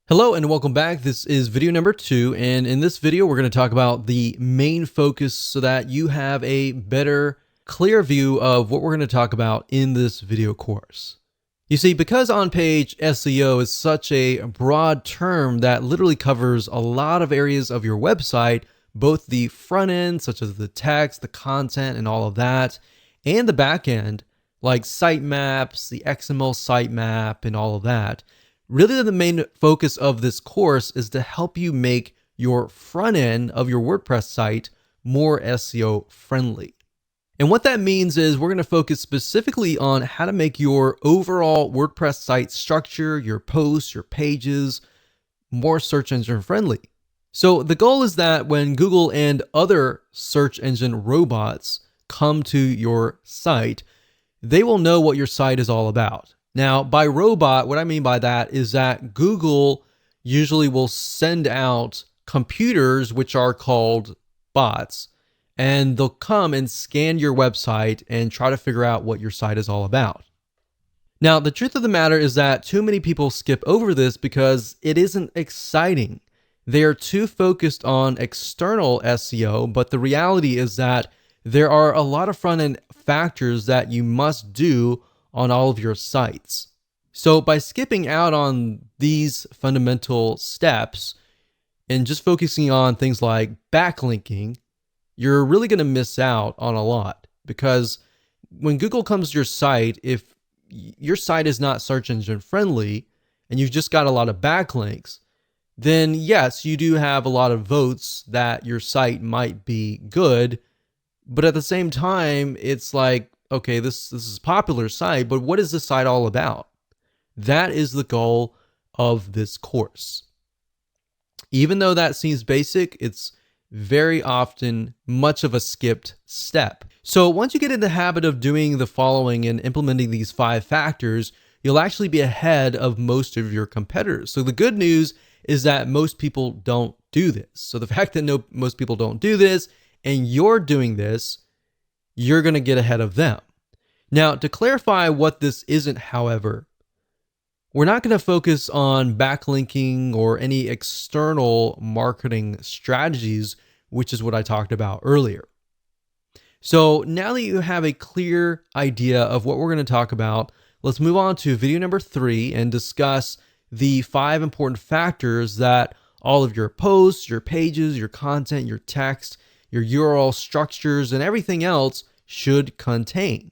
Hello and welcome back. This is video number 2, and in this video we're going to talk about the main focus so that you have a better, clear view of what we're going to talk about in this video course. You see, because on-page SEO is such a broad term that literally covers a lot of areas of your website, both the front end, such as the text, the content, and all of that, and the back end, like sitemaps, the XML sitemap, and all of that. Really, the main focus of this course is to help you make your front end of your WordPress site more SEO friendly. And what that means is we're going to focus specifically on how to make your overall WordPress site structure, your posts, your pages, more search engine friendly. So the goal is that when Google and other search engine robots come to your site, they will know what your site is all about. Now, by robot, what I mean by that is that Google usually will send out computers, which are called bots, and they'll come and scan your website and try to figure out what your site is all about. Now, the truth of the matter is that too many people skip over this because it isn't exciting. They are too focused on external SEO, but the reality is that there are a lot of front-end factors that you must do on all of your sites. So by skipping out on these fundamental steps and just focusing on things like backlinking, you're really going to miss out on a lot, because when Google comes to your site, if your site is not search engine friendly and you've just got a lot of backlinks, then yes, you do have a lot of votes that your site might be good, but at the same time, it's like, okay, this is a popular site, but what is this site all about? That is the goal of this course. Even though that seems basic, it's very often much of a skipped step. So once you get in the habit of doing the following and implementing these 5 factors, you'll actually be ahead of most of your competitors. So the good news is that most people don't do this. So the fact that most people don't do this and you're doing this, you're going to get ahead of them. Now, to clarify what this isn't, however, we're not going to focus on backlinking or any external marketing strategies, which is what I talked about earlier. So now that you have a clear idea of what we're going to talk about, let's move on to video number 3 and discuss the 5 important factors that all of your posts, your pages, your content, your text, your URL structures, and everything else should contain.